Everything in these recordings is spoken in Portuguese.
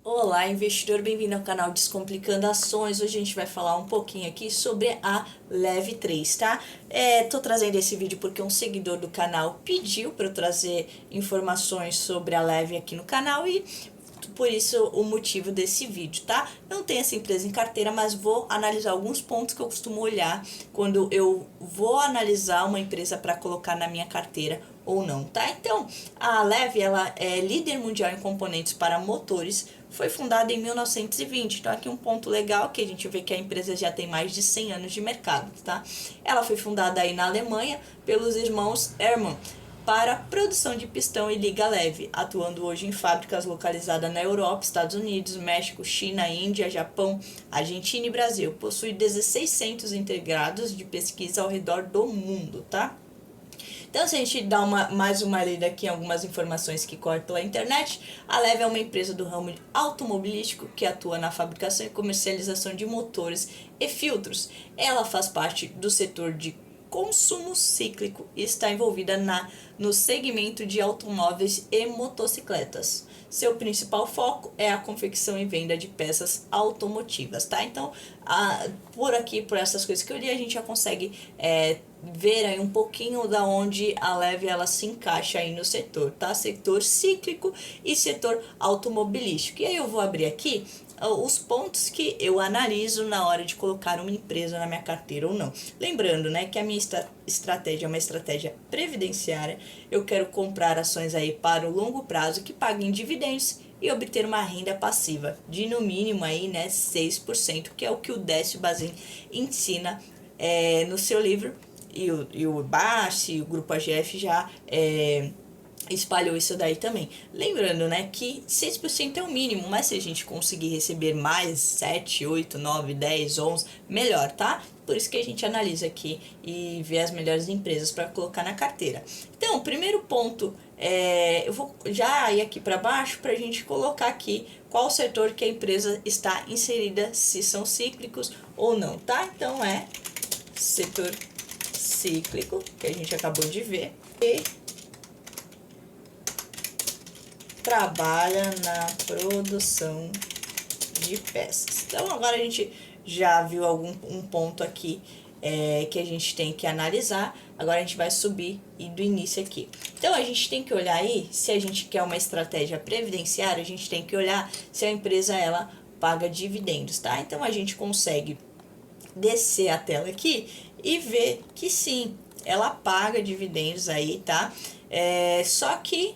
Olá, investidor, bem-vindo ao canal Descomplicando Ações. Hoje a gente vai falar um pouquinho aqui sobre a Leve3, tá? Tô trazendo esse vídeo porque um seguidor do canal pediu para eu trazer informações sobre a Leve aqui no canal e por isso o motivo desse vídeo, tá? Não tenho essa empresa em carteira, mas vou analisar alguns pontos que eu costumo olhar quando eu vou analisar uma empresa para colocar na minha carteira ou não, tá? Então, a Leve, ela é líder mundial em componentes para motores, foi fundada em 1920, então aqui um ponto legal que a gente vê que a empresa já tem mais de 100 anos de mercado, tá? Ela foi fundada aí na Alemanha pelos irmãos Hermann, para produção de pistão e liga leve, atuando hoje em fábricas localizadas na Europa, Estados Unidos, México, China, Índia, Japão, Argentina e Brasil. Possui 16 centros integrados de pesquisa ao redor do mundo, tá? Então, se a gente dá mais uma lida aqui em algumas informações que correm pela internet, a Leve é uma empresa do ramo automobilístico que atua na fabricação e comercialização de motores e filtros. Ela faz parte do setor de consumo cíclico e está envolvida no segmento de automóveis e motocicletas. Seu principal foco é a confecção e venda de peças automotivas, tá? Então, por essas coisas que eu li, a gente já consegue ver aí um pouquinho da onde a Leve ela se encaixa aí no setor, tá? Setor cíclico e setor automobilístico. E aí eu vou abrir aqui os pontos que eu analiso na hora de colocar uma empresa na minha carteira ou não. Lembrando, né, que a minha estratégia é uma estratégia previdenciária. Eu quero comprar ações aí para o longo prazo que paguem dividendos e obter uma renda passiva de no mínimo aí, né, 6%, que é o que o Décio Bazin ensina no seu livro, e o Bassi, o Grupo AGF já espalhou isso daí também. Lembrando, né, que 6% é o mínimo, mas se a gente conseguir receber mais 7, 8, 9, 10, 11, melhor, tá? Por isso que a gente analisa aqui e vê as melhores empresas para colocar na carteira. Então, o primeiro ponto, eu vou já ir aqui para baixo para a gente colocar aqui qual setor que a empresa está inserida, se são cíclicos ou não, tá? Então, setor cíclico, que a gente acabou de ver, e trabalha na produção de peças. Então, agora a gente já viu um ponto aqui que a gente tem que analisar. Agora a gente vai subir e do início aqui. Então, a gente tem que olhar aí, se a gente quer uma estratégia previdenciária, a gente tem que olhar se a empresa ela paga dividendos, tá? Então, a gente consegue descer a tela aqui e ver que sim, ela paga dividendos aí, tá? Só que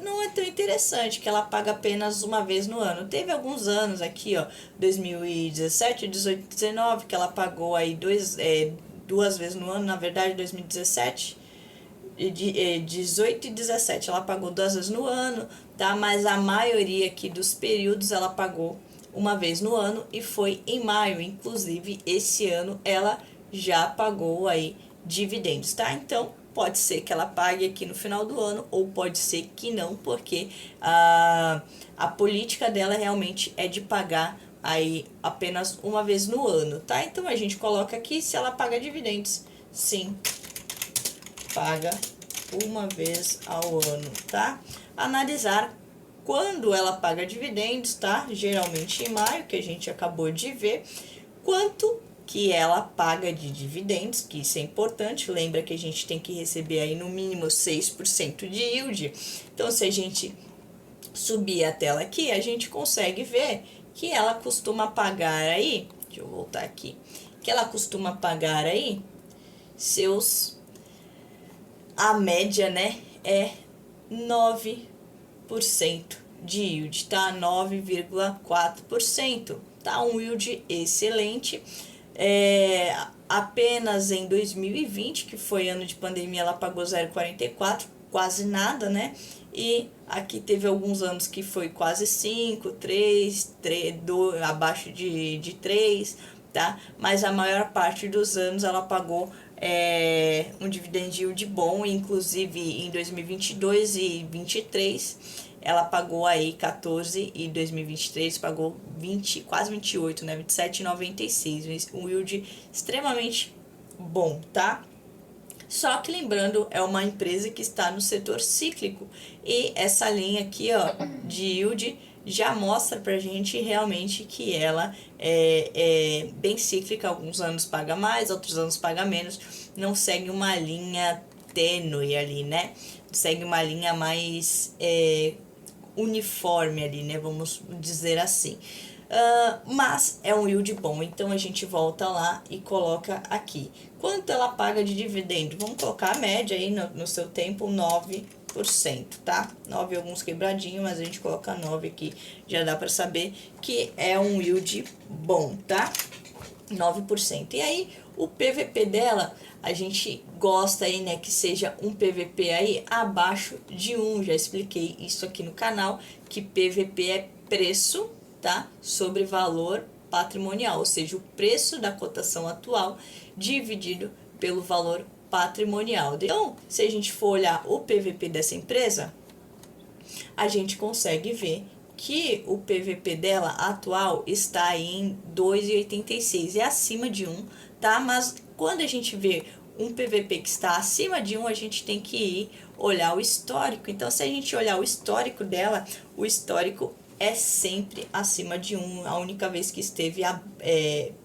não é tão interessante, que ela paga apenas uma vez no ano. Teve alguns anos aqui, ó, 2017, 18, 19, que ela pagou aí duas vezes no ano, na verdade 2017, 18 e 17, ela pagou duas vezes no ano, tá? Mas a maioria aqui dos períodos ela pagou uma vez no ano e foi em maio. Inclusive, esse ano ela já pagou aí dividendos, tá? Então, pode ser que ela pague aqui no final do ano ou pode ser que não, porque a política dela realmente é de pagar aí apenas uma vez no ano, tá? Então, a gente coloca aqui se ela paga dividendos. Sim, paga uma vez ao ano, tá? Analisar quando ela paga dividendos, tá? Geralmente em maio, que a gente acabou de ver, quanto que ela paga de dividendos, que isso é importante. Lembra que a gente tem que receber aí no mínimo 6% de yield. Então, se a gente subir a tela aqui, a gente consegue ver que ela costuma pagar aí, deixa eu voltar aqui, que ela costuma pagar aí a média, né, é 9% de yield, tá? 9,4%, tá? Um yield excelente. Apenas em 2020, que foi ano de pandemia, ela pagou 0,44, quase nada, né? E aqui teve alguns anos que foi quase 5, 3, 2, abaixo de 3, tá? Mas a maior parte dos anos ela pagou um dividend yield bom, inclusive em 2022 e 2023 ela pagou aí 14 e 2023 pagou 20, quase 28, né? 27,96, um yield extremamente bom, tá? Só que lembrando, é uma empresa que está no setor cíclico e essa linha aqui, ó, de yield já mostra pra gente realmente que ela é bem cíclica. Alguns anos paga mais, outros anos paga menos, não segue uma linha tênue ali, né? Segue uma linha mais uniforme ali, né? Vamos dizer assim. Mas é um yield bom, então a gente volta lá e coloca aqui. Quanto ela paga de dividendo? Vamos colocar a média aí no seu tempo, 9%, tá? 9 alguns quebradinhos, mas a gente coloca 9 aqui, já dá para saber que é um yield bom, tá? 9%. E aí, o PVP dela, a gente gosta aí, né, que seja um PVP aí abaixo de 1. Já expliquei isso aqui no canal, que PVP é preço, tá, sobre valor patrimonial, ou seja, o preço da cotação atual dividido pelo valor patrimonial. Então, se a gente for olhar o PVP dessa empresa, a gente consegue ver que o PVP dela atual está em 2,86, é acima de 1, tá? Mas quando a gente vê um PVP que está acima de 1, a gente tem que ir olhar o histórico. Então, se a gente olhar o histórico dela, o histórico é sempre acima de 1. A única vez que esteve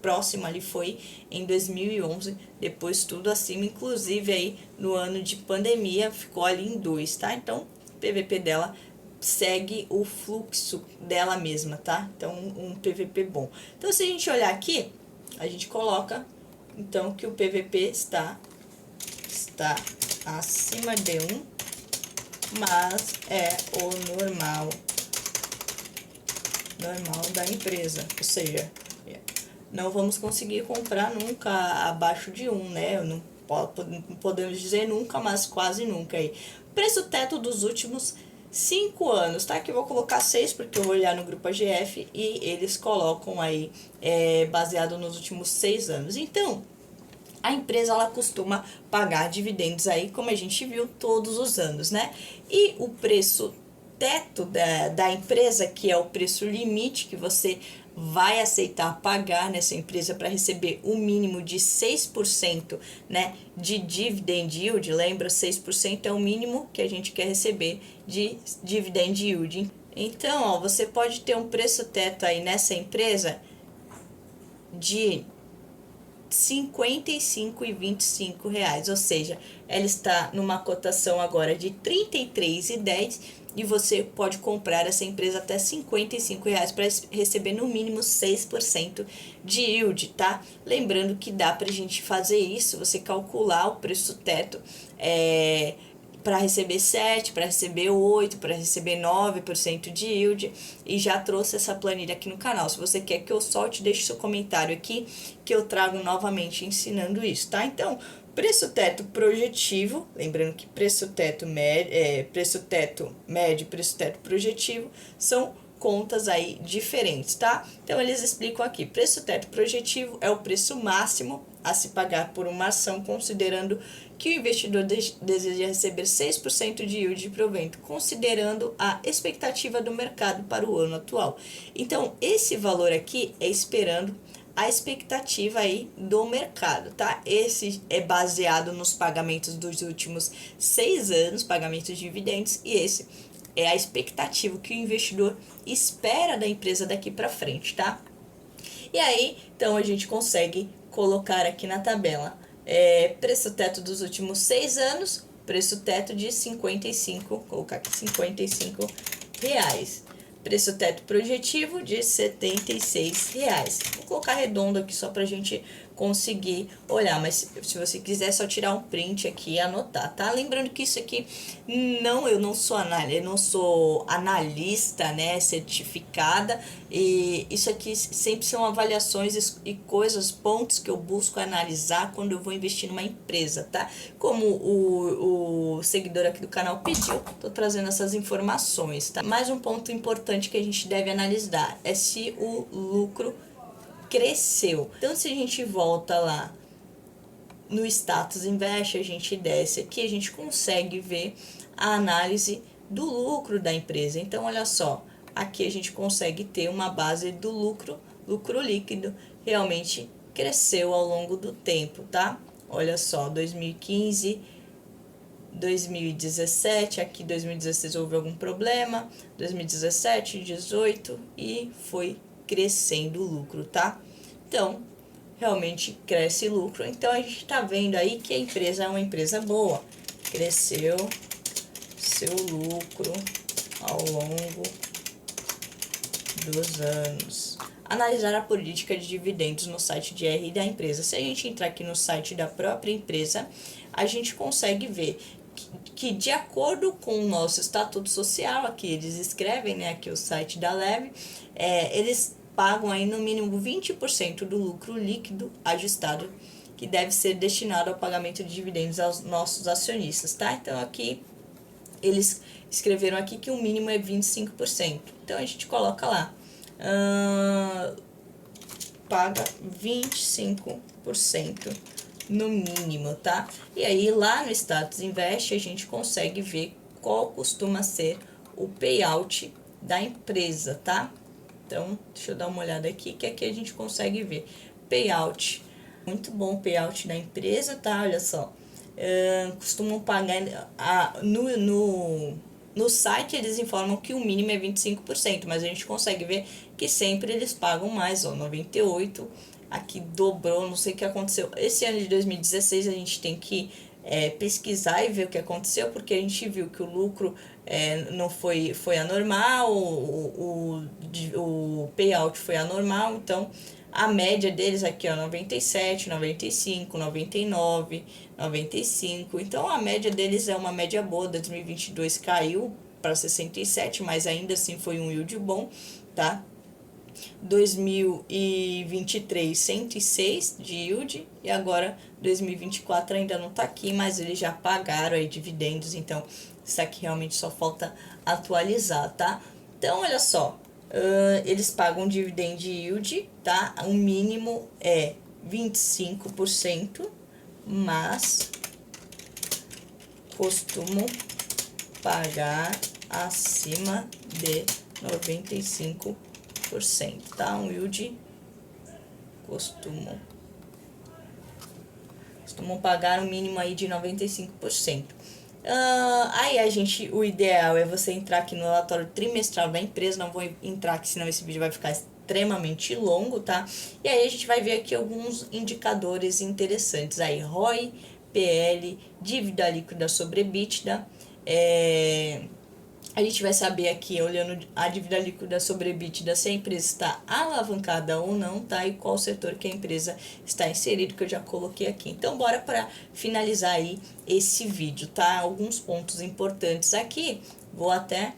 próximo ali foi em 2011, depois tudo acima, inclusive aí no ano de pandemia ficou ali em 2, tá? Então, o PVP dela segue o fluxo dela mesma, tá? Então, um PVP bom. Então, se a gente olhar aqui, a gente coloca, então, que o PVP está acima de 1, mas é o normal da empresa, ou seja, não vamos conseguir comprar nunca abaixo de 1, né? Não podemos dizer nunca, mas quase nunca aí. Preço teto dos últimos 5 anos, tá? Que eu vou colocar 6 porque eu vou olhar no grupo AGF e eles colocam aí baseado nos últimos 6 anos. Então, a empresa ela costuma pagar dividendos aí, como a gente viu, todos os anos, né? E o preço teto da empresa, que é o preço limite que você vai aceitar pagar nessa empresa para receber o mínimo de 6%, né, de dividend yield. Lembra, 6% é o mínimo que a gente quer receber de dividend yield. Então, ó, você pode ter um preço teto aí nessa empresa de R$ 55,25, ou seja, ela está numa cotação agora de R$ 33,10 e você pode comprar essa empresa até R$ 55 para receber no mínimo 6% de yield, tá? Lembrando que dá pra gente fazer isso, você calcular o preço teto para receber 7, para receber 8, para receber 9% de yield, e já trouxe essa planilha aqui no canal. Se você quer que eu solte, deixe seu comentário aqui que eu trago novamente ensinando isso, tá? Então, preço teto projetivo, lembrando que preço teto médio, preço teto projetivo são contas aí diferentes, tá? Então, eles explicam aqui, preço teto projetivo é o preço máximo a se pagar por uma ação, considerando que o investidor deseja receber 6% de yield de provento, considerando a expectativa do mercado para o ano atual. Então, esse valor aqui é esperando a expectativa aí do mercado, tá? Esse é baseado nos pagamentos dos últimos 6 anos, pagamentos de dividendos, e esse é a expectativa que o investidor espera da empresa daqui para frente, tá? E aí, então, a gente consegue colocar aqui na tabela preço teto dos últimos 6 anos, preço teto de 55, vou colocar aqui 55 reais. Preço teto projetivo de R$ 76. Vou colocar redondo aqui só pra gente conseguir olhar, mas se você quiser é só tirar um print aqui e anotar, tá? Lembrando que isso aqui eu não sou analista, né, certificada, e isso aqui sempre são avaliações e coisas, pontos que eu busco analisar quando eu vou investir numa empresa, tá? Como o seguidor aqui do canal pediu, tô trazendo essas informações, tá? Mais um ponto importante que a gente deve analisar é se o lucro cresceu. Então, se a gente volta lá no status invest, a gente desce aqui, a gente consegue ver a análise do lucro da empresa. Então, olha só, aqui a gente consegue ter uma base do lucro líquido realmente cresceu ao longo do tempo, tá? Olha só, 2015, 2017, aqui 2016 houve algum problema, 2017, 18 e foi crescendo o lucro, tá? Então, realmente cresce lucro. Então, a gente tá vendo aí que a empresa é uma empresa boa. Cresceu seu lucro ao longo dos anos. Analisar a política de dividendos no site de RI da empresa. Se a gente entrar aqui no site da própria empresa, a gente consegue ver que de acordo com o nosso estatuto social, aqui eles escrevem, né, aqui o site da Leve, eles pagam aí no mínimo 20% do lucro líquido ajustado, que deve ser destinado ao pagamento de dividendos aos nossos acionistas, tá? Então, aqui, eles escreveram aqui que o mínimo é 25%. Então, a gente coloca lá, paga 25% no mínimo, tá? E aí, lá no Status Invest, a gente consegue ver qual costuma ser o payout da empresa, tá? Então, deixa eu dar uma olhada aqui, que aqui a gente consegue ver payout. Muito bom o payout da empresa, tá? Olha só. Costumam pagar... No site, eles informam que o mínimo é 25%, mas a gente consegue ver que sempre eles pagam mais, ó, 98%. Aqui dobrou, não sei o que aconteceu. Esse ano de 2016 a gente tem que pesquisar e ver o que aconteceu, porque a gente viu que o lucro não foi anormal, o payout foi anormal, então a média deles aqui, ó, 97, 95, 99, 95. Então a média deles é uma média boa. 2022 caiu para 67, mas ainda assim foi um yield bom, tá? 2023, 106 de yield, e agora 2024 ainda não tá aqui, mas eles já pagaram aí dividendos, então isso aqui realmente só falta atualizar, tá? Então, olha só, eles pagam dividend yield, tá? O mínimo é 25%, mas costumam pagar acima de 95%, tá? Um yield costumam pagar um mínimo aí de 95%. Aí o ideal é você entrar aqui no relatório trimestral da empresa. Não vou entrar aqui, senão esse vídeo vai ficar extremamente longo, tá? E aí a gente vai ver aqui alguns indicadores interessantes aí: ROI, PL, dívida líquida sobre EBITDA. A gente vai saber aqui, olhando a dívida líquida sobre EBITDA, se a empresa está alavancada ou não, tá? E qual setor que a empresa está inserida, que eu já coloquei aqui. Então, bora para finalizar aí esse vídeo, tá? Alguns pontos importantes aqui, vou até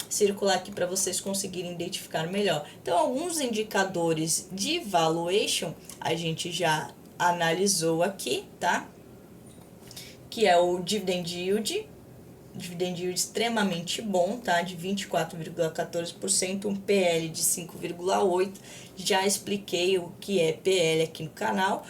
circular aqui para vocês conseguirem identificar melhor. Então, alguns indicadores de valuation a gente já analisou aqui, tá? Que é o dividend yield extremamente bom, tá? De 24,14%, um PL de 5,8%. Já expliquei o que é PL aqui no canal.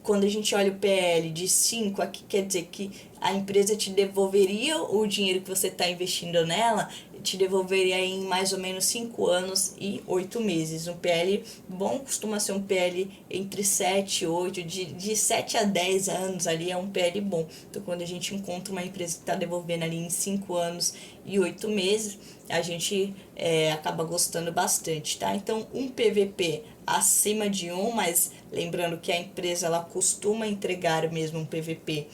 Quando a gente olha o PL de 5, aqui quer dizer que a empresa te devolveria o dinheiro que você está investindo nela, te devolveria em mais ou menos 5 anos e 8 meses. Um PL bom costuma ser um PL entre 7 e 8, de 7 a 10 anos ali é um PL bom. Então, quando a gente encontra uma empresa que está devolvendo ali em 5 anos e 8 meses, a gente acaba gostando bastante, tá? Então, um PVP acima de 1, mas lembrando que a empresa ela costuma entregar mesmo um PVP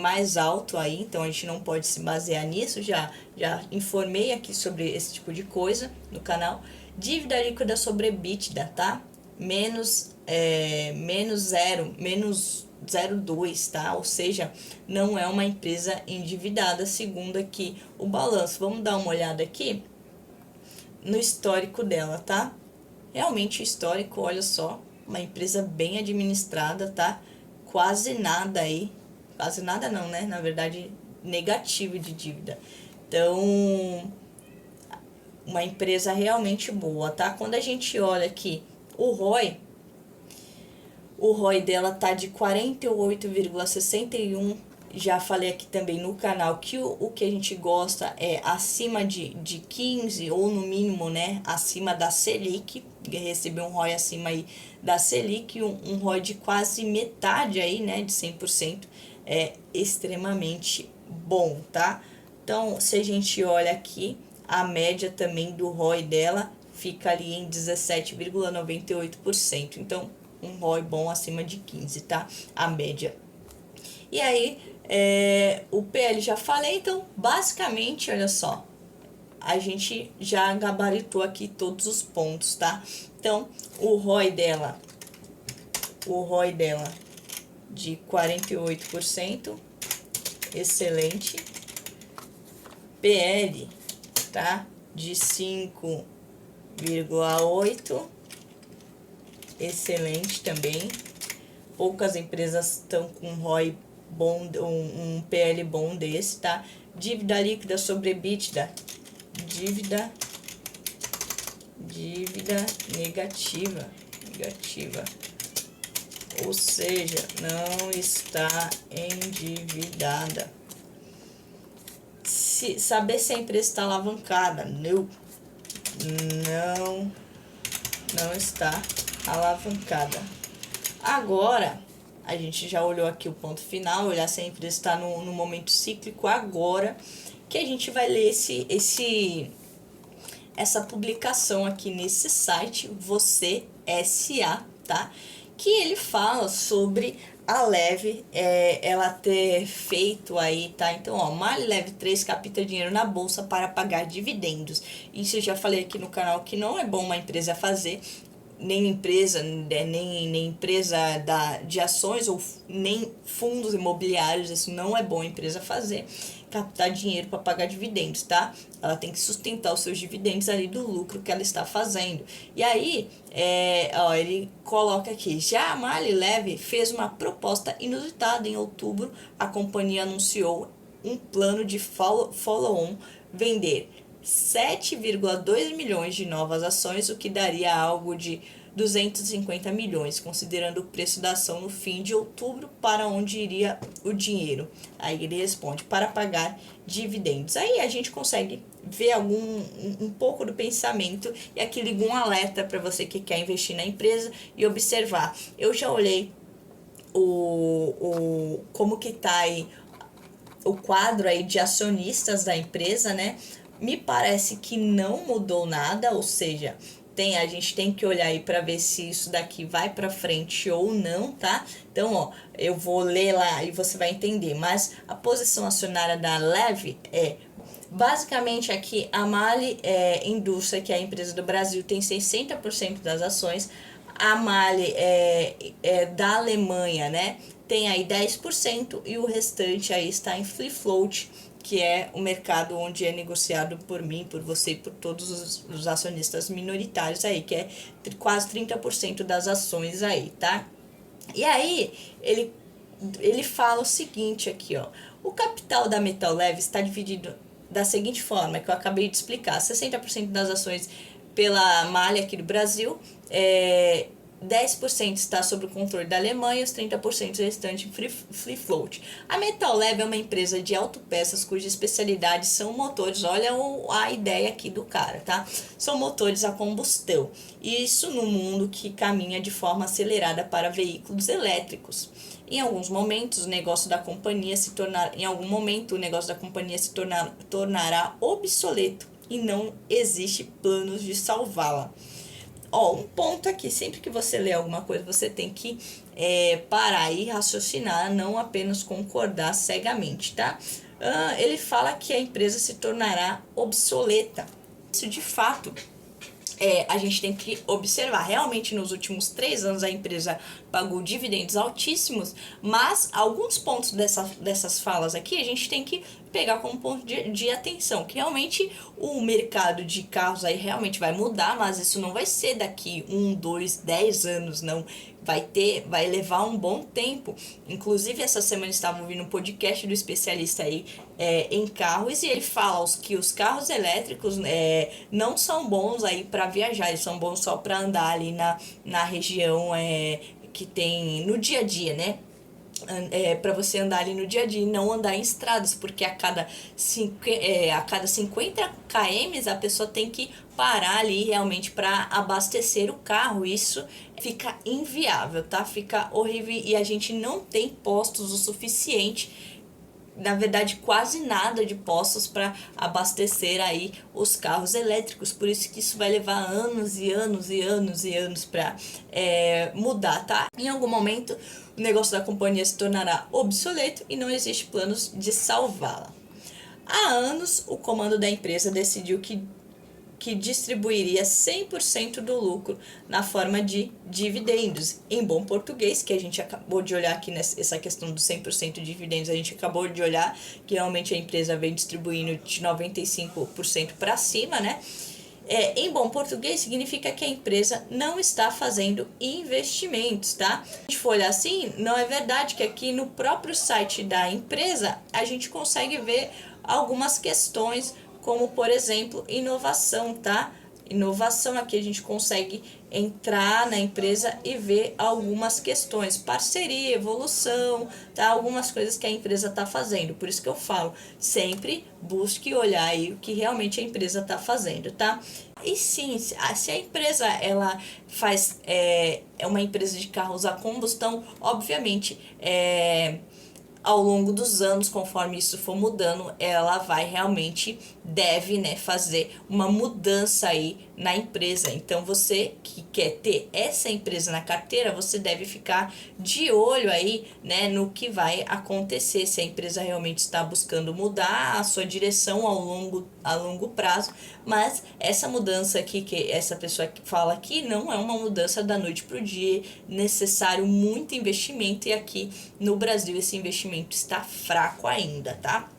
mais alto aí, então a gente não pode se basear nisso. Já informei aqui sobre esse tipo de coisa no canal. Dívida líquida sobre EBITDA, tá? Menos 0,2, tá? Ou seja, não é uma empresa endividada, segundo aqui o balanço. Vamos dar uma olhada aqui no histórico dela, tá? Realmente o histórico, olha só, uma empresa bem administrada, tá? Quase nada aí, quase nada não, né? Na verdade, negativo de dívida. Então, uma empresa realmente boa, tá? Quando a gente olha aqui o ROI dela tá de 48,61%, Já falei aqui também no canal que o que a gente gosta é acima de 15 ou no mínimo, né, acima da Selic, receber um ROI acima aí da Selic, um ROI de quase metade aí, né, de 100%, é extremamente bom, tá? Então, se a gente olha aqui, a média também do ROI dela fica ali em 17,98%. Então, um ROI bom acima de 15, tá? A média. E aí, o PL já falei, então, basicamente, olha só, a gente já gabaritou aqui todos os pontos, tá? Então, o ROI dela de 48%, excelente. PL, tá? De 5,8, excelente também. Poucas empresas estão com ROI bom, um PL bom desse, tá? Dívida líquida sobre EBITDA, dívida negativa, ou seja, não está endividada. Saber se a empresa está alavancada, não está alavancada. Agora, a gente já olhou aqui o ponto final, olhar se a empresa está no momento cíclico. Agora que a gente vai ler essa publicação aqui nesse site, Você SA, tá? Que ele fala sobre a Leve, ela ter feito aí, tá? Então, ó, Mali Leve 3 capta dinheiro na bolsa para pagar dividendos. Isso eu já falei aqui no canal que não é bom uma empresa fazer, nem empresa de ações ou nem fundos imobiliários. Isso não é bom a empresa fazer, captar dinheiro para pagar dividendos, tá? Ela tem que sustentar os seus dividendos ali do lucro que ela está fazendo. E aí, ele coloca aqui, já a Mali Leve fez uma proposta inusitada em outubro. A companhia anunciou um plano de follow-on, vender 7,2 milhões de novas ações, o que daria algo de 250 milhões, considerando o preço da ação no fim de outubro. Para onde iria o dinheiro? Aí ele responde, para pagar dividendos. Aí a gente consegue ver um pouco do pensamento, e aqui liga um alerta para você que quer investir na empresa e observar. Eu já olhei como que tá aí o quadro aí de acionistas da empresa, né? Me parece que não mudou nada, ou seja, a gente tem que olhar aí para ver se isso daqui vai para frente ou não, tá? Então, ó, eu vou ler lá e você vai entender. Mas a posição acionária da Leve basicamente aqui a Mali Indústria, que é a empresa do Brasil, tem 60% das ações. A Mali da Alemanha, né, tem aí 10%, e o restante aí está em free float, que é o mercado onde é negociado por mim, por você e por todos os acionistas minoritários aí, que é quase 30% das ações aí, tá? E aí, ele fala o seguinte aqui, ó. O capital da Metal Leve está dividido da seguinte forma, que eu acabei de explicar. 60% das ações pela Malha aqui do Brasil, 10% está sob o controle da Alemanha, os 30% restante free float. A Metal Leve é uma empresa de autopeças cuja especialidade são motores. Olha a ideia aqui do cara, tá? São motores a combustão. Isso no mundo que caminha de forma acelerada para veículos elétricos. Em alguns momentos, o negócio da companhia se tornará obsoleto e não existe planos de salvá-la. Ó, um ponto aqui, sempre que você lê alguma coisa, você tem que parar e raciocinar, não apenas concordar cegamente, tá? Ele fala que a empresa se tornará obsoleta. Isso, de fato, a gente tem que observar. Realmente, nos últimos 3 anos, a empresa pagou dividendos altíssimos, mas alguns pontos dessas falas aqui a gente tem que pegar como ponto de atenção, que realmente o mercado de carros aí realmente vai mudar, mas isso não vai ser daqui 1, 2, 10 anos, não. Vai levar um bom tempo. Inclusive, essa semana estava ouvindo um podcast do especialista aí em carros, e ele fala que os carros elétricos não são bons aí para viajar, eles são bons só para andar ali na região que tem no dia a dia, né? para você andar ali no dia a dia e não andar em estradas, porque a cada 50 km a pessoa tem que parar ali realmente para abastecer o carro. Isso fica inviável, tá? Fica horrível e a gente não tem postos o suficiente, na verdade quase nada de postos para abastecer aí os carros elétricos. Por isso que isso vai levar anos e anos e anos e anos para mudar, tá? Em algum momento o negócio da companhia se tornará obsoleto e não existe planos de salvá-la. Há anos o comando da empresa decidiu que distribuiria 100% do lucro na forma de dividendos. Em bom português, que a gente acabou de olhar aqui nessa questão do 100% de dividendos, a gente acabou de olhar que realmente a empresa vem distribuindo de 95% para cima, né? Em bom português, significa que a empresa não está fazendo investimentos, tá? Se a gente for olhar assim, não é verdade que aqui no próprio site da empresa a gente consegue ver algumas questões, como por exemplo, inovação, tá? Inovação, aqui a gente consegue entrar na empresa e ver algumas questões, parceria, evolução, tá? Algumas coisas que a empresa está fazendo. Por isso que eu falo, sempre busque olhar aí o que realmente a empresa está fazendo, tá? E sim, se a empresa ela faz é uma empresa de carros a combustão, obviamente ao longo dos anos, conforme isso for mudando, ela vai realmente deve, né, fazer uma mudança aí na empresa. Então você que quer ter essa empresa na carteira, você deve ficar de olho aí, né, no que vai acontecer, se a empresa realmente está buscando mudar a sua direção a longo prazo. Mas essa mudança aqui que essa pessoa fala aqui não é uma mudança da noite para o dia, necessário muito investimento, e aqui no Brasil esse investimento está fraco ainda, tá?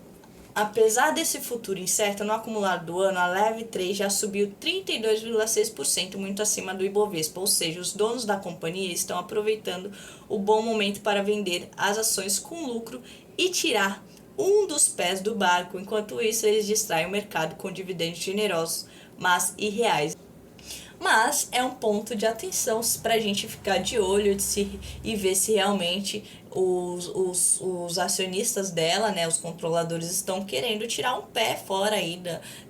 Apesar desse futuro incerto, no acumulado do ano, a Leve 3 já subiu 32,6%, muito acima do Ibovespa, ou seja, os donos da companhia estão aproveitando o bom momento para vender as ações com lucro e tirar um dos pés do barco. Enquanto isso, eles distraem o mercado com dividendos generosos, mas irreais. Mas é um ponto de atenção para a gente ficar de olho e ver se realmente os acionistas dela, né, os controladores, estão querendo tirar um pé fora aí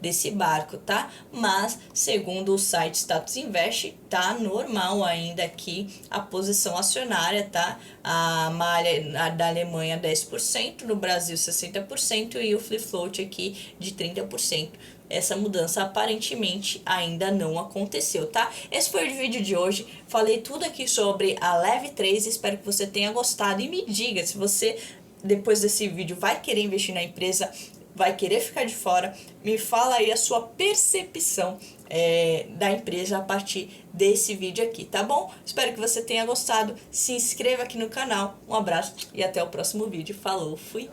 desse barco, tá? Mas, segundo o site Status Invest, tá normal ainda aqui a posição acionária, tá? A malha da Alemanha 10%, no Brasil 60% e o free float aqui de 30%. Essa mudança aparentemente ainda não aconteceu, tá? Esse foi o vídeo de hoje. Falei tudo aqui sobre a Leve 3. Espero que você tenha gostado. E me diga se você, depois desse vídeo, vai querer investir na empresa, vai querer ficar de fora. Me fala aí a sua percepção da empresa a partir desse vídeo aqui, tá bom? Espero que você tenha gostado. Se inscreva aqui no canal. Um abraço e até o próximo vídeo. Falou, fui!